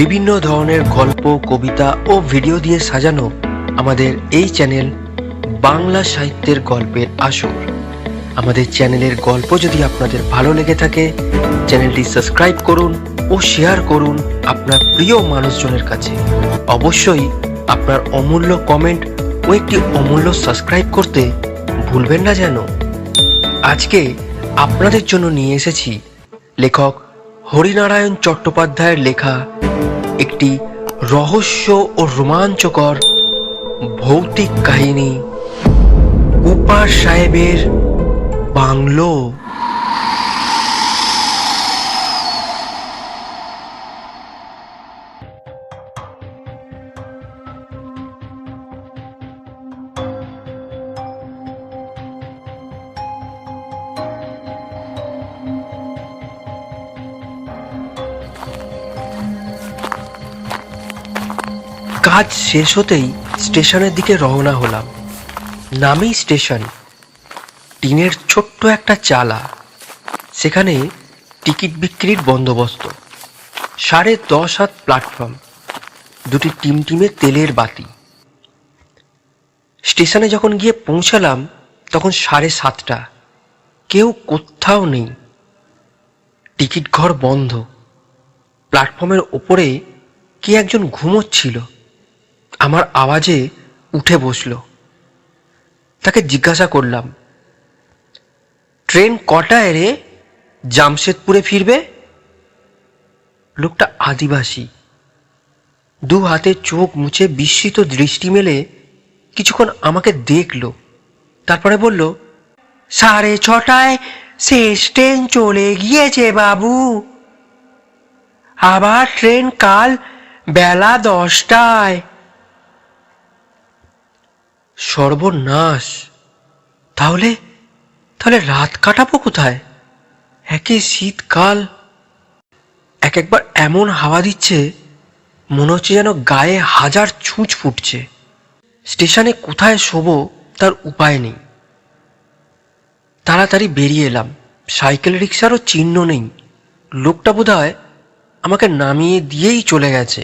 বিভিন্ন ধরনের গল্প, কবিতা ও ভিডিও দিয়ে সাজানো আমাদের এই চ্যানেল বাংলা সাহিত্যের গল্পের আসর। আমাদের চ্যানেলের গল্প যদি আপনাদের ভালো লেগে থাকে, চ্যানেলটি সাবস্ক্রাইব করুন ও শেয়ার করুন আপনার প্রিয় মানুষজনের কাছে। অবশ্যই আপনার অমূল্য কমেন্ট ও একটি অমূল্য সাবস্ক্রাইব করতে ভুলবেন না যেন। আজকে আপনাদের জন্য নিয়ে এসেছি লেখক হরিনারায়ণ চট্টোপাধ্যায়ের লেখা একটি রহস্য ও রোমাঞ্চকর ভৌতিক কাহিনী, উপাস সাহেবের বাংলো। কাজ শেষ হতেই স্টেশনের দিকে রওনা হলাম। নামেই স্টেশন, টিনের ছোট্ট একটা চালা। সেখানে টিকিট বিক্রির বন্দোবস্ত। 10:30 হাত প্ল্যাটফর্ম, দুটি টিমটিমে তেলের বাতি। স্টেশনে যখন গিয়ে পৌঁছালাম তখন 7:30। কেউ কোথাও নেই। টিকিট ঘর বন্ধ। প্ল্যাটফর্মের ওপরে কে একজন ঘুমোচ্ছিল। আমার আওয়াজে উঠে বসল। তাকে জিজ্ঞাসা করলাম, ট্রেন কটায় রে? জামশেদপুরে ফিরবে? লোকটা আদিবাসী। দু হাতে চোখ মুছে বিস্মিত দৃষ্টি মেলে কিছুক্ষণ আমাকে দেখল। তারপরে বলল, 6:30টায় শেষ ট্রেন চলে গিয়েছে বাবু। আবার ট্রেন কাল বেলা 10টায়। সর্বনাশ! তাহলে রাত কাটাবো কোথায়? একে শীতকাল, একবার এমন হাওয়া দিচ্ছে মনে হচ্ছে যেন গায়ে 1000 ছুঁচ ফুটছে। স্টেশনে কোথায় শোবো তার উপায় নেই। তাড়াতাড়ি বেরিয়ে এলাম। সাইকেল রিক্সারও চিহ্ন নেই। লোকটা বোধহয় আমাকে নামিয়ে দিয়েই চলে গেছে।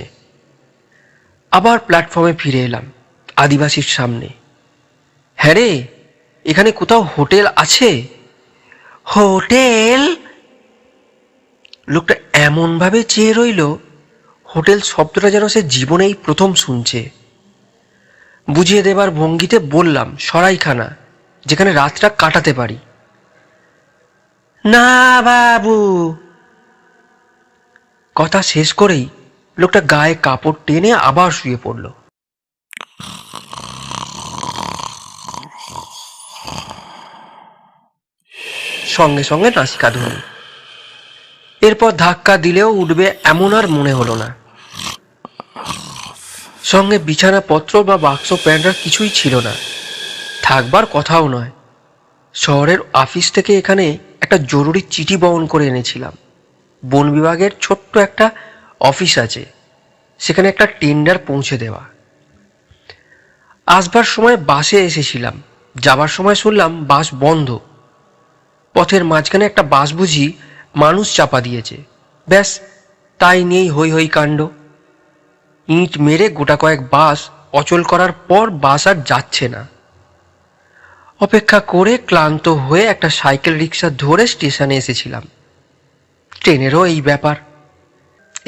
আবার প্ল্যাটফর্মে ফিরে এলাম, আদিবাসীর সামনে। হ্যাঁ রে, এখানে কোথাও হোটেল আছে? হোটেল? লোকটা এমনভাবে চেয়ে রইল, হোটেল শব্দটা যেন সে জীবনেই প্রথম শুনছে। বুঝিয়ে দেবার ভঙ্গিতে বললাম, সরাইখানা, যেখানে রাতটা কাটাতে পারি। না বাবু। কথা শেষ করেই লোকটা গায়ে কাপড় টেনে আবার শুয়ে পড়ল। সঙ্গে সঙ্গে নাসিকাধ্বনি। এরপর ধাক্কা দিলেও উঠবে এমন আর মনে হলো না। সঙ্গে বিছানাপত্র বা বাক্স প্যান্ডার কিছুই ছিল না। থাকবার কথাও নয়। শহরের অফিস থেকে এখানে একটা জরুরি চিঠি বহন করে এনেছিলাম। বন বিভাগের ছোট্ট একটা অফিস আছে, সেখানে একটা টেন্ডার পৌঁছে দেওয়া। আসবার সময় বাসে এসেছিলাম। যাবার সময় শুনলাম বাস বন্ধ। পথের মাঝখানে একটা বাস বুঝি মানুষ চাপা দিয়েছে। ব্যাস, তাই নিয়েই হই হই কাণ্ড। ইঁট মেরে গোটা কয়েক বাস অচল করার পর বাস আর যাচ্ছে না। অপেক্ষা করে ক্লান্ত হয়ে একটা সাইকেল রিক্সা ধরে স্টেশনে এসেছিলাম। ট্রেনেরও এই ব্যাপার।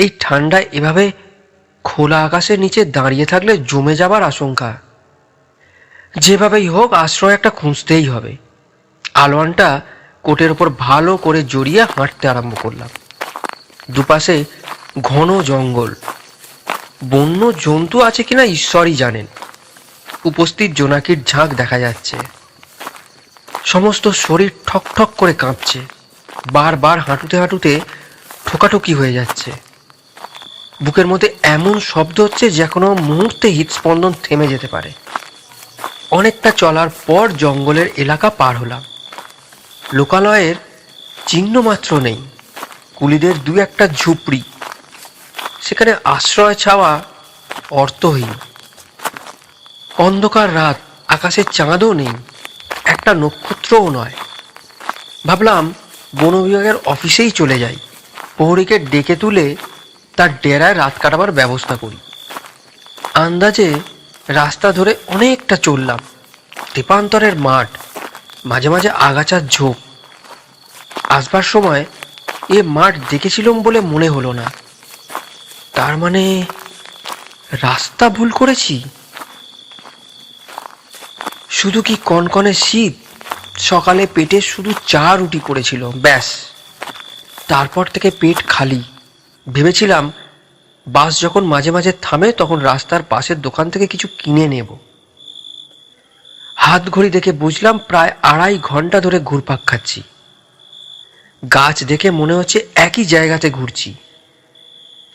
এই ঠান্ডায় এভাবে খোলা আকাশের নিচে দাঁড়িয়ে থাকলে জমে যাবার আশঙ্কা। যেভাবেই হোক আশ্রয় একটা খুঁজতেই হবে। আলোয়ানটা কোটের ওপর ভালো করে জড়িয়ে হাঁটতে আরম্ভ করলাম। দুপাশে ঘন জঙ্গল। বন্য জন্তু আছে কিনা ঈশ্বরই জানেন। উপস্থিত জোনাকির ঝাঁক দেখা যাচ্ছে। সমস্ত শরীর ঠক ঠক করে কাঁপছে। বারবার হাঁটুতে হাঁটুতে ঠোকাঠুকি হয়ে যাচ্ছে। বুকের মধ্যে এমন শব্দ হচ্ছে যে কোনো মুহূর্তে হৃদস্পন্দন থেমে যেতে পারে। অনেকটা চলার পর জঙ্গলের এলাকা পার হলাম। লোকালয়ের চিহ্ন মাত্র নেই। কুলিদের 2-1টা ঝুপড়ি। সেখানে আশ্রয় চাওয়া অর্থহীন। অন্ধকার রাত, আকাশে চাঁদও নেই, একটা নক্ষত্রও নয়। ভাবলাম বন বিভাগের অফিসেই চলে যাই। প্রহরীকে ডেকে তুলে তার ডেরায় রাত কাটাবার ব্যবস্থা করি। আন্দাজে রাস্তা ধরে অনেকটা চললাম। তেপান্তরের মাঠ, মাঝে মাঝে আগাছার ঝোপ। আসবার সময় এ মাঠ দেখেছিলাম বলে মনে হলো না। তার মানে রাস্তা ভুল করেছি? শুধু কি কনকনে শীত! সকালে পেটে শুধু চা রুটি পড়েছিল, ব্যাস। তারপর থেকে পেট খালি। ভেবেছিলাম বাস যখন মাঝে মাঝে থামে তখন রাস্তার পাশের দোকান থেকে কিছু কিনে নেব। হাত ঘড়ি দেখে বুঝলাম প্রায় 2.5 ঘন্টা ধরে ঘুরপাক খাচ্ছি। গাছ দেখে মনে হচ্ছে একই জায়গাতে ঘুরছি।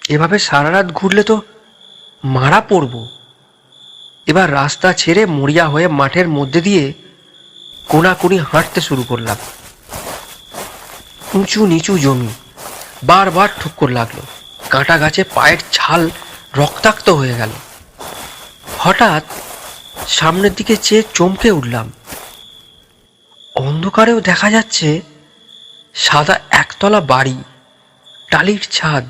এভাবে সারা রাত ঘুরলে তো মারা পড়ব। এবার রাস্তা ছেড়ে মরিয়া হয়ে মাঠের মধ্যে দিয়ে কোনাকুনি হাঁটতে শুরু করলাম। উঁচু নিচু জমি, বারবার ঠুক্কর লাগলো। কাঁটা গাছে পায়ের ছাল রক্তাক্ত হয়ে গেল। হঠাৎ সামনের দিকে চেয়ে চমকে উঠলাম। অন্ধকারেও দেখা যাচ্ছে সাদা একতলা বাড়ি, টালির ছাদ।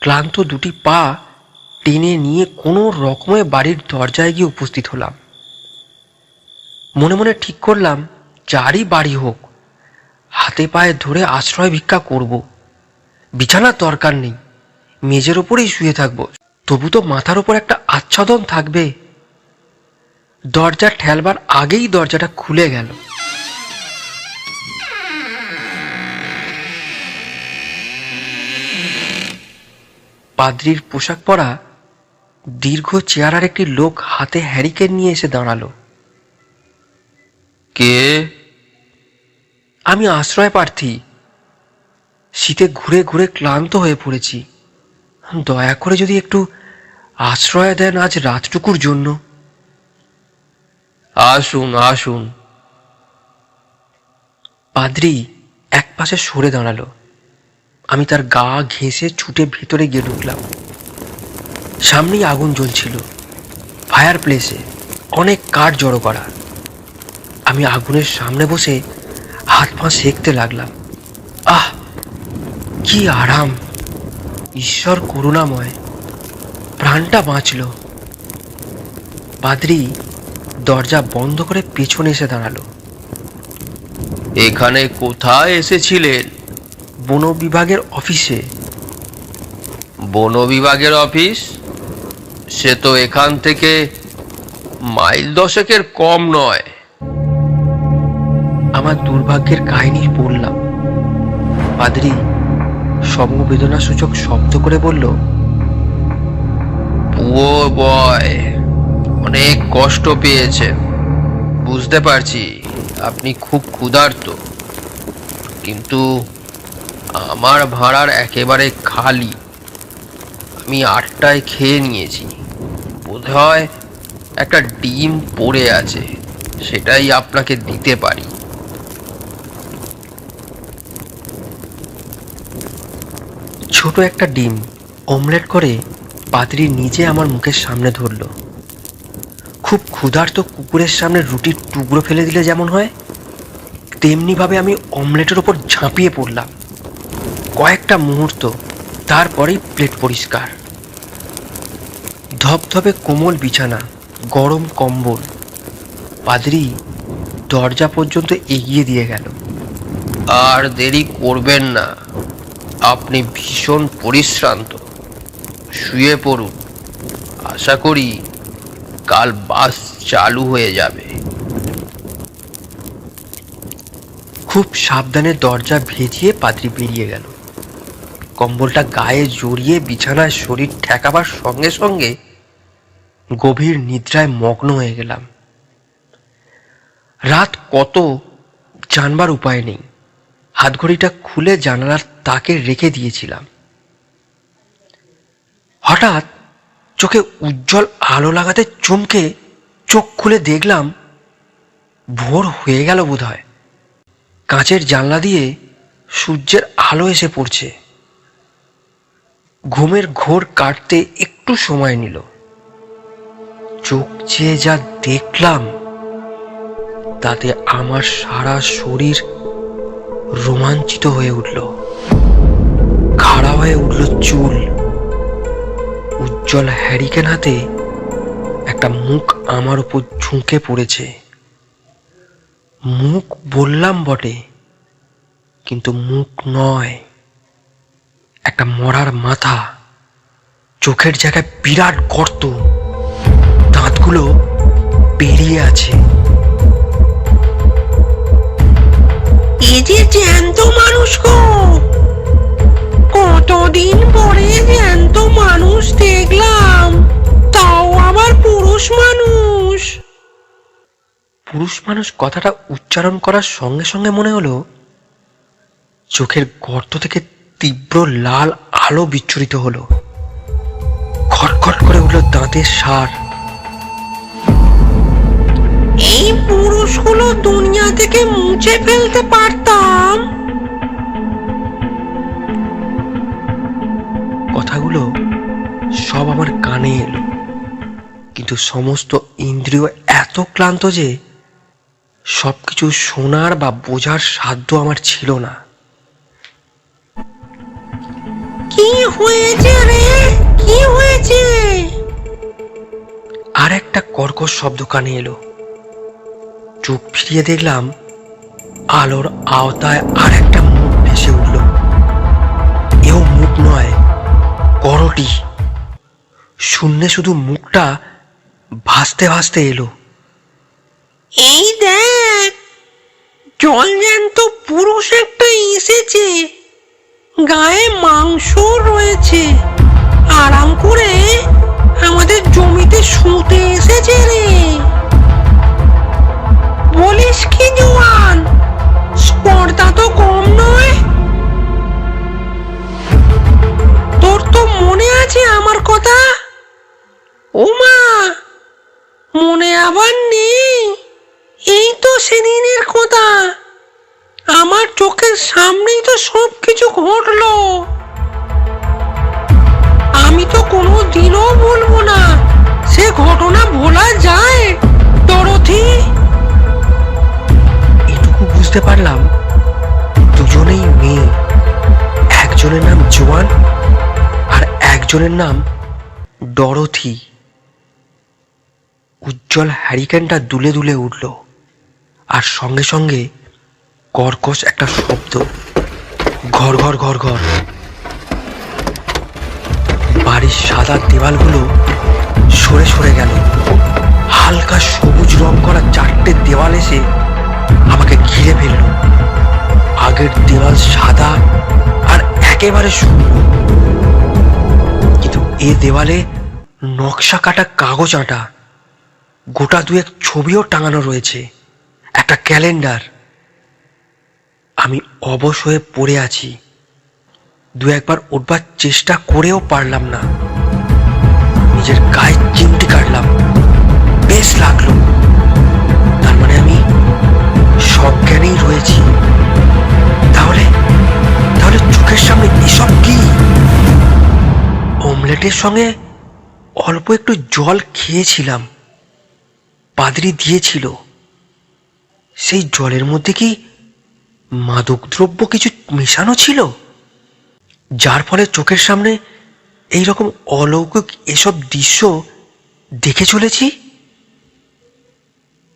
ক্লান্ত দুটি পা টেনে নিয়ে কোনো রকমে বাড়ির দরজায় গিয়ে উপস্থিত হলাম। মনে মনে ঠিক করলাম, যারই বাড়ি হোক, হাতে পায়ে ধরে আশ্রয় ভিক্ষা করব। বিছানার দরকার নেই, মেঝের ওপরেই শুয়ে থাকবো, তবু তো মাথার ওপর একটা আচ্ছাদন থাকবে। দরজা ঠেলবার আগেই দরজাটা খুলে গেল। পাদ্রির পোশাক পরা দীর্ঘ চেহারার একটি লোক হাতে হ্যারিকেন নিয়ে এসে দাঁড়ালো। কে? আমি আশ্রয় প্রার্থী। শীতে ঘুরে ঘুরে ক্লান্ত হয়ে পড়েছি। দয়া করে যদি একটু আশ্রয় দেন আজ রাতটুকুর জন্য। আসুন আসুন। পাদ্রি এক পাশে সরে দাঁড়ালো। আমি তার গা ঘেঁষে ছুটে ভেতরে গিয়ে ঢুকলাম। সামনেই আগুন জ্বলছিল, ফায়ার প্লেসে অনেক কাঠ জড়ো করা। আমি আগুনের সামনে বসে হাত পা সেঁকতে লাগলাম। আহ, কি আরাম! ঈশ্বর করুণাময়, প্রাণটা বাঁচল। পাদ্রি দরজা বন্ধ করে পেছনে এসে দাঁড়ালো। এখানে কোথায় এসেছিলেন? বন বিভাগের অফিসে। বন বিভাগের অফিস? সে তো এখান থেকে মাইল 10 কম নয়। আমার দুর্ভাগ্যের কাহিনী বললাম। পাদ্রি সমবেদনা সূচক শব্দ করে বলল, পুয়ার বয়, অনেক কষ্ট পেয়েছেন। বুঝতে পারছি আপনি খুব ক্ষুধার্ত, কিন্তু আমার ভাঁড়ার একেবারে খালি। আমি 8টায় খেয়ে নিয়েছি। বোধহয় একটা ডিম পড়ে আছে, সেটাই আপনাকে দিতে পারি। ছোট একটা ডিম অমলেট করে পাদ্রি নিজে আমার মুখের সামনে ধরল। খুব ক্ষুধার্ত কুকুরের সামনে রুটির টুকরো ফেলে দিলে যেমন হয়, তেমনিভাবে আমি অমলেটের ওপর ঝাঁপিয়ে পড়লাম। কয়েকটা মুহূর্ত, তারপরেই প্লেট পরিষ্কার। ধপধপে কোমল বিছানা, গরম কম্বল। পাদ্রি দরজা পর্যন্ত এগিয়ে দিয়ে গেল। আর দেরি করবেন না, আপনি ভীষণ পরিশ্রান্ত। শুয়ে পড়ুন, আশা করি কাল বাস চালু হয়ে যাবে। খুব সাবধানে দরজা ভেজিয়ে পাদ্রি বেরিয়ে গেল। কম্বলটা গায়ে জড়িয়ে বিছানায় শরীর ঠেকাবার সঙ্গে সঙ্গে গভীর নিদ্রায় মগ্ন হয়ে গেলাম। রাত কত জানবার উপায় নেই। হাতঘড়িটা খুলে জানালার তাকে রেখে দিয়েছিলাম। হঠাৎ চোখে উজ্জ্বল আলো লাগাতে চমকে চোখ খুলে দেখলাম ভোর হয়ে গেল বোধহয়। কাঁচের জানলা দিয়ে সূর্যের আলো এসে পড়ছে। ঘুমের ঘোর কাটতে একটু সময় নিল। চোখ চেয়ে যা দেখলাম তাতে আমার সারা শরীর রোমাঞ্চিত হয়ে উঠল। ঘাড় খাড়া হয়ে উঠল চুল। উজ্জ্বল হ্যারিকেন হাতে একটা মুখ আমার উপর ঝুঁকে পড়েছে। মুখ বললাম বটে, কিন্তু মুখ নয়, একটা মরার মাথা, চোখের জায়গায় বিরাট গর্ত, দাঁতগুলো বেরিয়ে আছে। এ যে জ্যান্ত মানুষ গো, কতদিন পরে জ্যান্ত মানুষ দেখলাম, তাও আবার পুরুষ মানুষ। পুরুষ মানুষ কথাটা উচ্চারণ করার সঙ্গে সঙ্গে মনে হলো চোখের গর্ত থেকে তীব্র লাল আলো বিচ্ছুরিত হলো। খটখট করে উঠল দাঁতের সার। এই পুরুষগুলো দুনিয়া থেকে মুছে ফেলতে পারতাম। কথাগুলো সব আমার কানে এলো, কিন্তু সমস্ত ইন্দ্রিয় এত ক্লান্ত যে সবকিছু শোনার বা বোঝার সাধ্য আমার ছিল না। কি হয়েছে রে, কি হয়েছে? আর একটা কর্কশ শব্দ কানে এলো। চোখ ফিরিয়ে দেখলাম আলোর আওতায় আর একটা মুখ ভেসে উঠল। এও মুখ নয়, করটি। শূন্যে শুধু মুখটা ভাসতে ভাসতে এলো। এই দেখ, জলজ্যান্ত পুরুষ একটা এসেছে, গায়ে মাংস রয়েছে, আরাম করে আমাদের জমিতে শুতে এসেছে রে। বলিস কি জোয়ান, স্পর্ধা তো কম নয়। তোর তো মনে আছে আমার কথা? ও মা, মনে আবার নেই? এই তো সেদিনের কথা, আমার চোখের সামনেই তো সবকিছু ঘটলো। আমি তো কোনো দিনও বলবো না সে ঘটনা ভোলা যায় ডরোথি। এটুকু বুঝতে পারলাম দুজনেই মেয়ে, একজনের নাম জোয়ান আর একজনের নাম ডরোথি। উজ্জ্বল হ্যারিকেনটা দুলে দুলে উঠল, আর সঙ্গে সঙ্গে কর্কশ একটা শব্দ, ঘর ঘর ঘর ঘর। বাড়ির সাদা দেওয়ালগুলো সরে সরে গেল। হালকা সবুজ রং করা চারটে দেওয়াল এসে আমাকে ঘিরে ফেলল। আগের দেওয়াল সাদা আর একেবারে শূন্য, কিন্তু এ দেওয়ালে নকশা কাটা কাগজ আঁটা, গোটা দুয়েক ছবিও টাঙানো রয়েছে, একটা ক্যালেন্ডার। আমি অবশ হয়ে পড়ে আছি। দু একবার উঠবার চেষ্টা করেও পারলাম না। নিজের গায়ে চিমটি কাটলাম, বেশ লাগলো। তার মানে আমি সজ্ঞানেই রয়েছি। তাহলে তাহলে চোখের সামনে এসব কি? অমলেটের সঙ্গে অল্প একটু জল খেয়েছিলাম, পাদ্রী দিয়েছিল। সেই জলের মধ্যে কি মাদকদ্রব্য কিছু মেশানো ছিল, যার ফলে চোখের সামনে এইরকম অলৌকিক এসব দৃশ্য দেখে চলেছি?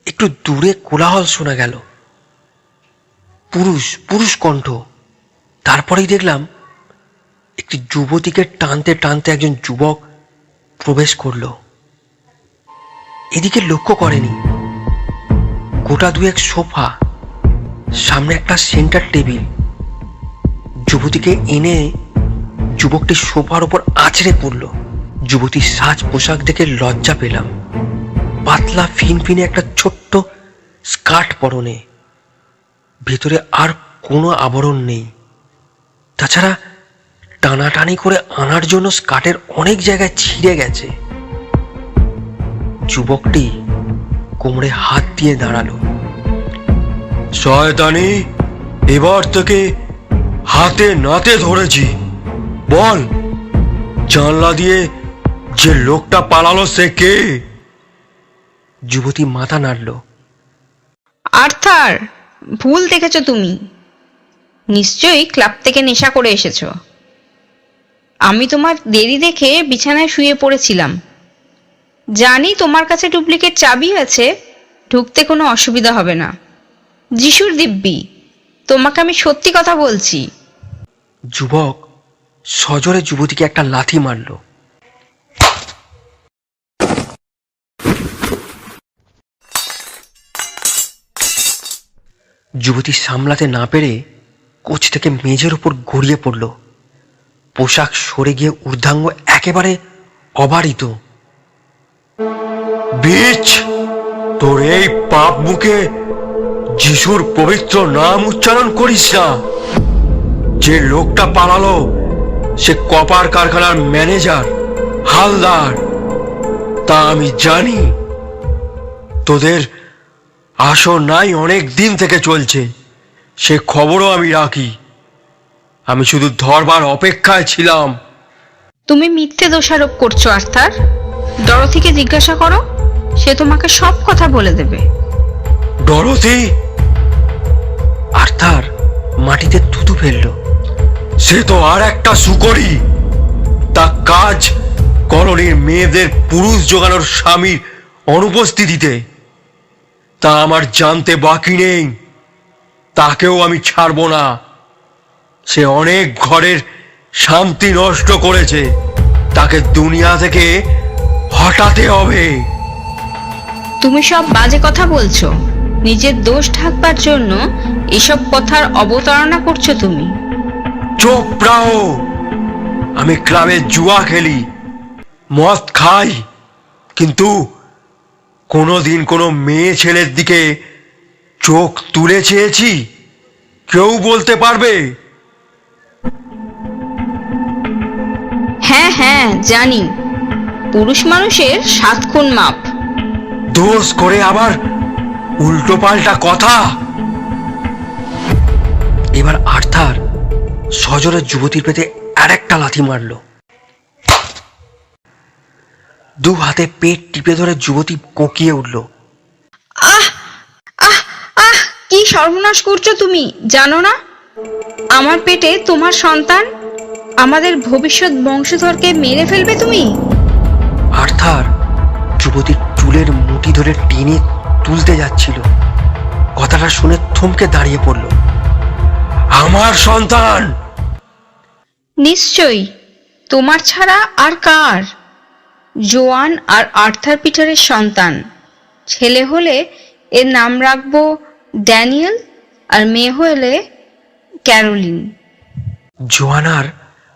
একটু দূরে কোলাহল শোনা গেল, পুরুষ পুরুষ কণ্ঠ। তারপরেই দেখলাম একটি যুবতীকে টানতে টানতে একজন যুবক প্রবেশ করল। এদিকে লক্ষ্য করেনি। গোটা দুয়েক সোফা, সামনে একটা সেন্টার টেবিল। যুবতীকে এনে যুবকটি সোফার উপর আছড়ে পড়ল। যুবতীর সাজ পোশাক দেখে লজ্জা পেলাম। পাতলা ফিনফিনে একটা ছোট্ট স্কার্ট পরনে, ভেতরে আর কোনো আবরণ নেই। তাছাড়া টানাটানি করে আনার জন্য স্কার্টের অনেক জায়গায় ছিঁড়ে গেছে। যুবকটি কোমরে হাত দিয়ে দাঁড়ালো। শয়তানি, এবার থেকে হাতে নাতে ধরেছি। বল, জানলা দিয়ে যে লোকটা পালালো সে কে? যুবতী মাথা নাড়ল। আর্থার, ভুল দেখেছো তুমি। নিশ্চয়ই ক্লাব থেকে নেশা করে এসেছো। আমি তোমার দেরি দেখে বিছানায় শুয়ে পড়েছিলাম। জানি তোমার কাছে ডুপ্লিকেট চাবি আছে, ঢুকতে কোনো অসুবিধা হবে না। যিশুর দিব্যি, তোমাকে আমি সত্যি কথা বলছি। যুবক সজোরে যুবতীকে একটা লাথি মারল। যুবতী সামলাতে না পেরে কোচ থেকে মেঝের উপর গড়িয়ে পড়ল। পোশাক সরে গিয়ে ঊর্ধ্বাঙ্গ একেবারে অবারিত। বিচ, তোর এই পাপ মুখে যিশুর পবিত্র নাম উচ্চারণ করিস না। যে লোকটা পালালো সে কপার কারখানার ম্যানেজার হালদার। তা আমি জানি। তোদের আসর নাই অনেক দিন থেকে চলছে, সে খবরও আমি রাখি। আমি শুধু ধরবার অপেক্ষায় ছিলাম। তুমি মিথ্যে দোষারোপ করছো আর্থার। ডরথিকে জিজ্ঞাসা করো, সে তোমাকে সব কথা বলে দেবে। ডরথি? আর্থার মাটিতে থুতু ফেলল। সে তো আর একটা সুকরি। তা কাজ কলোনির মেয়েদের পুরুষ জোগানোর স্বামীর অনুপস্থিতিতে। তা আমার জানতে বাকি নেই। তাকেও আমি ছাড়ব না। সে অনেক ঘরের শান্তি নষ্ট করেছে। তাকে দুনিয়া থেকে হটাতে হবে। তুমি সব বাজে কথা বলছো। নিজের দোষ ঢাকবার জন্য এসব কথার অবতারণা করছো তুমি। চোপ রাও। আমি ক্লাবে জুয়া খেলি, মদ খাই, কিন্তু কোনোদিন কোনো মেয়ে ছেলের দিকে চোখ তুলে চেয়েছি? কেউ বলতে পারবে? হ্যাঁ হ্যাঁ জানি, পুরুষ মানুষের 7 খুন মাপ। দোষ করে আবার উল্টো পাল্টা কথা। এবার আর্থার সজোরে যুবতীর পেটে আরেকটা লাথি মারল। দু হাতে পেট টিপে ধরে যুবতী কোকিয়ে উঠল। আহ আহ আহ, কি সর্বনাশ করছো তুমি, জানো না? আমার পেটে তোমার সন্তান, আমাদের ভবিষ্যৎ বংশধরকে মেরে ফেলবে তুমি। আর্থার যুবতীর চুলের মুঠি ধরে টেনে তুলতে যাচ্ছিল। কথাটা শুনে থমকে দাঁড়িয়ে পড়ল। আমার সন্তান? নিশ্চয়ই, তোমার ছাড়া আর কার? জোয়ান আর আর্থার পিটারের সন্তান। ছেলে হলে এর নাম রাখবো ড্যানিয়েল, আর মেয়ে হলে ক্যারোলিন। জোয়ানার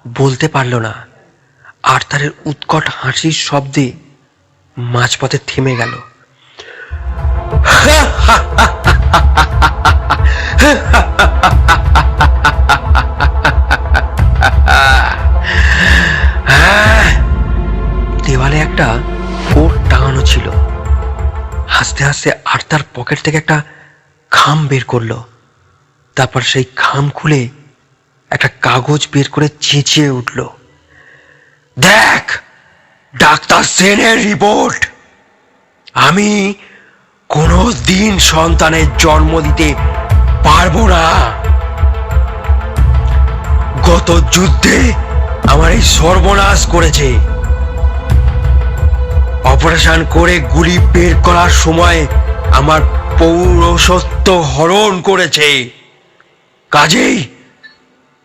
বলতে পারল না। আর্থারের উৎকট হাসির শব্দে মাঝপথে থেমে গেল। দেওয়ালে একটা কোট টাঙানো ছিল। হাসতে হাসতে আর্থার পকেট থেকে একটা খাম বের করলো। তারপর সেই খাম খুলে একটা কাগজ বের করে চেঁচিয়ে উঠল, দেখ, ডাক্তার সেনের রিপোর্ট। আমি কোনো দিন সন্তানের জন্ম দিতে পারবো না। গত যুদ্ধে আমার এই সর্বনাশ করেছে। অপারেশন করে গুলি বের করার সময় আমার পৌরসত্ব হরণ করেছে। কাজেই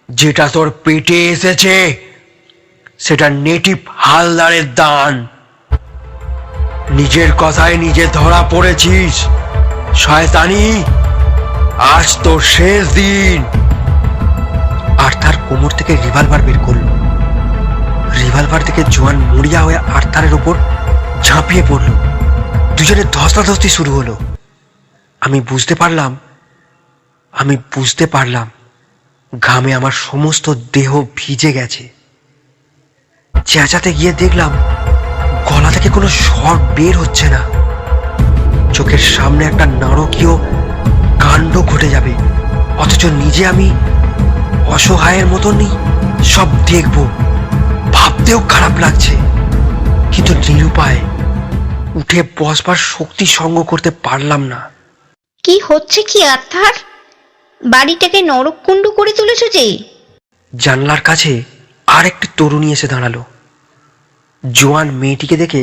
যেটা তোর পেটে এসেছে সেটা নেটিভ হালদারের দান। নিজের কথায় নিজে ধরা পড়েছিস শয়তানি। আজ তোর শেষ দিন। আর্থার কোমর থেকে রিভলভার বের করল। রিভলভার থেকে জোয়ান মরিয়া হয়ে আর্থারের উপর ঝাঁপিয়ে পড়ল। দুজনের ধস্তাধস্তি শুরু হলো। আমি বুঝতে পারলাম ঘামে আমার সমস্ত দেহ ভিজে গেছে। চেঁচাতে গিয়ে দেখলাম গলা থেকে কোনো স্বর বের হচ্ছে না। চোখের সামনে একটা নারকীয় কাণ্ড ঘটে যাবে, অথচ নিজে আমি অসহায়ের মতনই সব দেখব। ভাবতেও খারাপ লাগছে, কিন্তু নিরুপায়। উঠে বসবার শক্তি সঙ্গ করতে পারলাম না। কি হচ্ছে কি আর্থার? বাড়িটাকে নরককুণ্ড করে তুলেছ যে। জানলার কাছে আর একটি তরুণী এসে দাঁড়ালো। জোয়ান মেয়েটিকে দেখে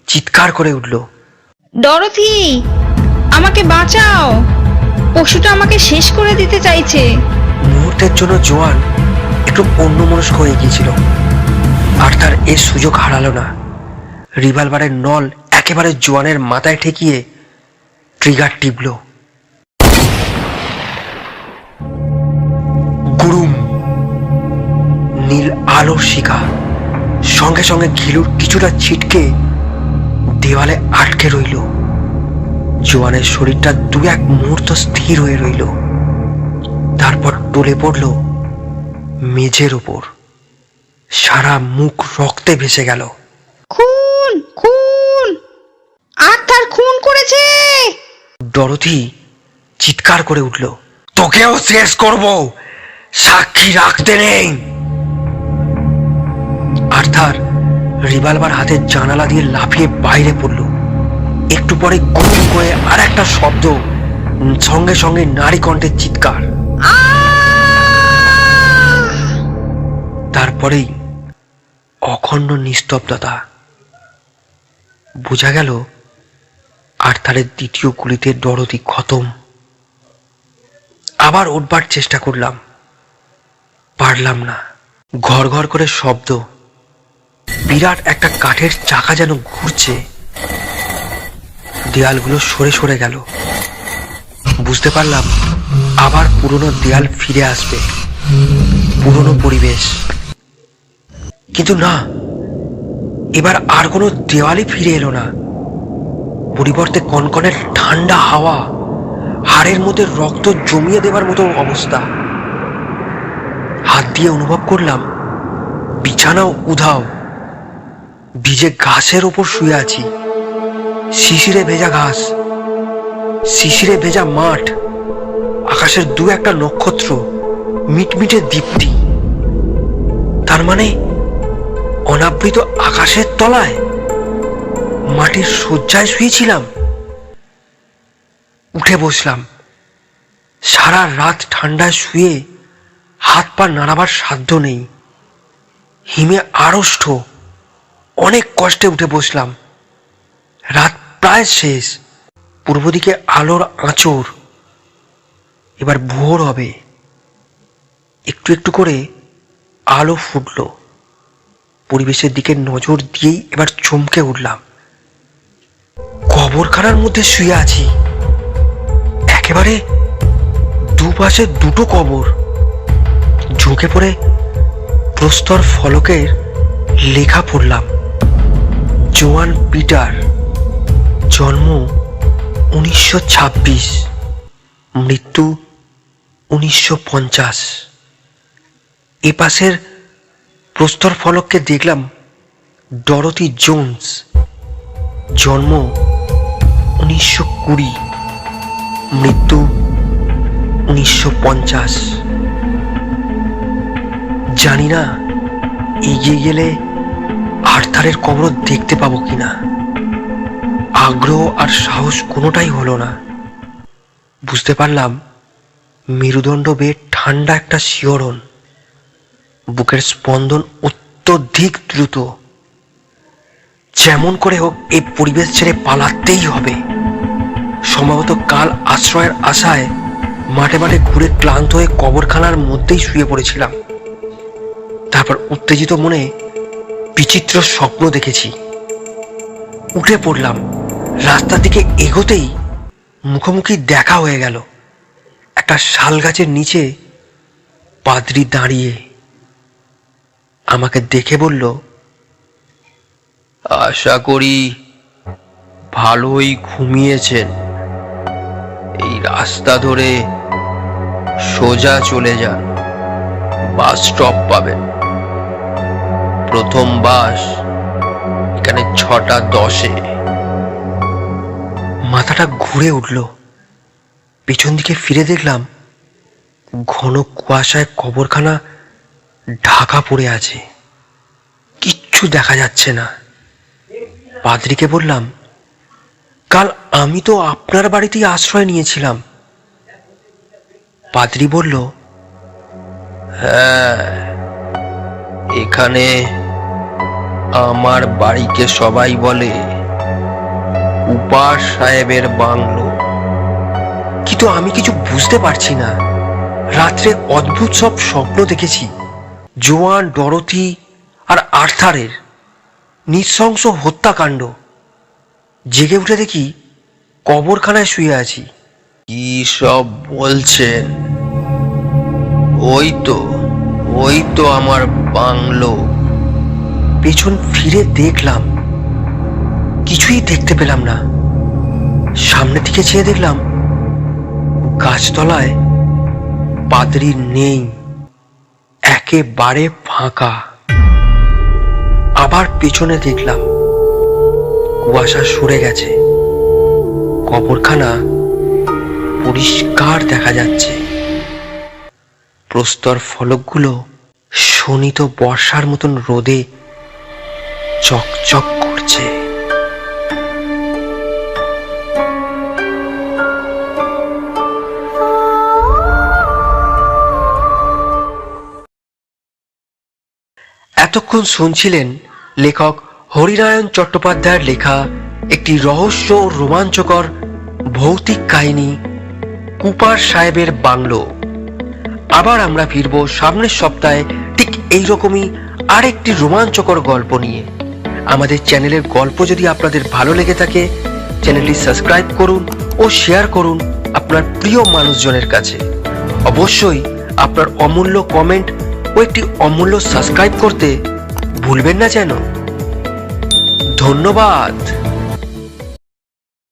চিৎকার করে উঠল, ডরথি, আমাকে বাঁচাও, পশুটা আমাকে শেষ করে দিতে চাইছে। মুহূর্তের জন্য জোয়ান একটু অন্যমনস্ক হয়ে গিয়েছিল, আর তার এর সুযোগ হারালো না। রিভলভারের নল একেবারে জোয়ানের মাথায় ঠেকিয়ে ট্রিগার টিপল। গুরুম, নীল আলোর শিখা সঙ্গে সঙ্গে ঘিলুর কিছুটা ছিটকে দেওয়ালে আটকে রইল। জোয়ানের শরীরটা দু এক মুহূর্ত স্থির হয়ে রইল, তারপর টলে পড়ল মেঝের ওপর। সারা মুখ রক্তে ভেসে গেল। খুন, খুন, আর্থার খুন করেছে। ডরথি চিৎকার করে উঠল, তোকেও শেষ করব, সাক্ষী রাখতে নেই। আর্থার রিভলভার হাতে জানালা দিয়ে লাফিয়ে বাইরে পড়ল। একটু পরে গুম করে আর একটা শব্দ, সঙ্গে সঙ্গে নারী কণ্ঠের চিৎকার। তারপরেই অখণ্ড নিস্তব্ধতা। বোঝা গেল আর্থারের দ্বিতীয় গুলিতে ডরথি খতম। আবার উঠবার চেষ্টা করলাম, পারলাম না। ঘর ঘর করে শব্দ, বিরাট একটা কাঠের চাকা যেন ঘুরছে। দেয়ালগুলো সরে সরে গেল। বুঝতে পারলাম আবার পুরনো দেয়াল ফিরে আসবে, পুরনো পরিবেশ। কিন্তু না, এবার আর কোনো দেওয়ালই ফিরে এলো না। পরিবর্তে কনকনে ঠান্ডা হাওয়া, হাড়ের মধ্যে রক্ত জমিয়ে দেবার মতো অবস্থা। হাত দিয়ে অনুভব করলাম বিছানাও উধাও। ভিজে ঘাসের ওপর শুয়ে আছি। শিশিরে ভেজা ঘাস, শিশিরে ভেজা মাঠ, আকাশের দু একটা নক্ষত্র, মিটমিটে দীপ্তি। তার মানে অনাবৃত আকাশের তলায় মাটির শয্যায় শুয়েছিলাম। উঠে বসলাম। সারা রাত ঠান্ডায় শুয়ে হাত পা নাড়াবার সাধ্য নেই। হিমে আড়ষ্ট, অনেক কষ্টে উঠে বসলাম। রাত প্রায় শেষ। পূর্ব দিকে আলোর আঁচড়। এবার ভোর হবে। একটু একটু করে আলো ফুটল। পরিবেশের দিকে নজর দিয়েই এবার চমকে উঠলাম। কবরখানার মধ্যে শুয়ে আছি। একেবারে দুপাশে দুটো কবর। ঝুঁকে পড়ে প্রস্তর ফলকের লেখা পড়লাম, জোয়ান পিটার, জন্ম 1926, মৃত্যু 1950। এ পাশের প্রস্তর ফলককে দেখলাম ডরথি জোন্স, জন্ম 1920, মৃত্যু 1950। জানি না এগিয়ে গেলে আর্থারের কবর দেখতে পাবো কিনা। আগ্রহ আর সাহস কোনোটাই হলো না। বুঝতে পারলাম মেরুদণ্ড বেয়ে ঠান্ডা একটা শিহরণ। বুকের স্পন্দন অত্যধিক দ্রুত। যেমন করে হোক এই পরিবেশ ছেড়ে পালাতেই হবে। সম্ভবত কাল আশ্রয়ের আশায় মাঠে মাঠে ঘুরে ক্লান্ত হয়ে কবরখানার মধ্যেই শুয়ে পড়েছিলাম। তারপর উত্তেজিত মনে বিচিত্র স্বপ্ন দেখেছি। উঠে পড়লাম। রাস্তার দিকে এগোতেই মুখোমুখি দেখা হয়ে গেল। একটা শাল গাছের নিচে পাদ্রী দাঁড়িয়ে আমাকে দেখে বলল, আশা করি ভালোই ঘুমিয়েছেন। এই রাস্তা ধরে সোজা চলে যান, বাস স্টপ পাবেন। প্রথম বাস এখানে 6:10। মাথাটা ঘুরে উঠল। পেছন দিকে ফিরে দেখলাম ঘন কুয়াশায় কবরখানা ঢাকা পড়ে আছে। কিচ্ছু দেখা যাচ্ছে না। পাদ্রীকে বললাম, কাল আমি তো আপনার বাড়িতেই আশ্রয় নিয়েছিলাম। পাদ্রী বলল, হ্যাঁ, এখানে আমার বাড়িকে সবাই বলে কুপার সাহেবের বাংলো, কিন্তু আমি কিছু বুঝতে পারছি না। রাত্রে অদ্ভুত সব স্বপ্ন দেখেছি, জোয়ান, ডরোথি আর আর্থারের নৃশংস হত্যাকাণ্ড। জেগে উঠে দেখি কবরখানায় শুয়ে আছি। কি সব বলছেন? ওই তো আমার বাংলো। পেছন ফিরে দেখলাম, কিছুই দেখতে পেলাম না। সামনের দিকে চেয়ে দেখলাম গাছতলায় পাদ্রী নেই, একেবারে ফাঁকা। আবার পেছনে দেখলাম কুয়াশা সরে গেছে, কবরখানা পরিষ্কার দেখা যাচ্ছে। প্রস্তর ফলকগুলো শোণিত বর্ষার মতন রোদে চকচক করছে। এতক্ষণ শুনছিলেন লেখক হরিনারায়ণ চট্টোপাধ্যায়ের লেখা একটি রহস্য ও রোমাঞ্চকর ভৌতিক কাহিনী কুপার সাহেবের বাংলো। আবার আমরা ফিরবো সামনের সপ্তাহে ঠিক এইরকমই আরেকটি রোমাঞ্চকর গল্প নিয়ে। আমাদের চ্যানেলের গল্প যদি আপনাদের ভালো লেগে থাকে, চ্যানেলটি সাবস্ক্রাইব করুন ও শেয়ার করুন আপনার প্রিয় মানুষজনের কাছে। অবশ্যই আপনার অমূল্য কমেন্ট ও একটি অমূল্য সাবস্ক্রাইব করতে ভুলবেন না যেন। ধন্যবাদ।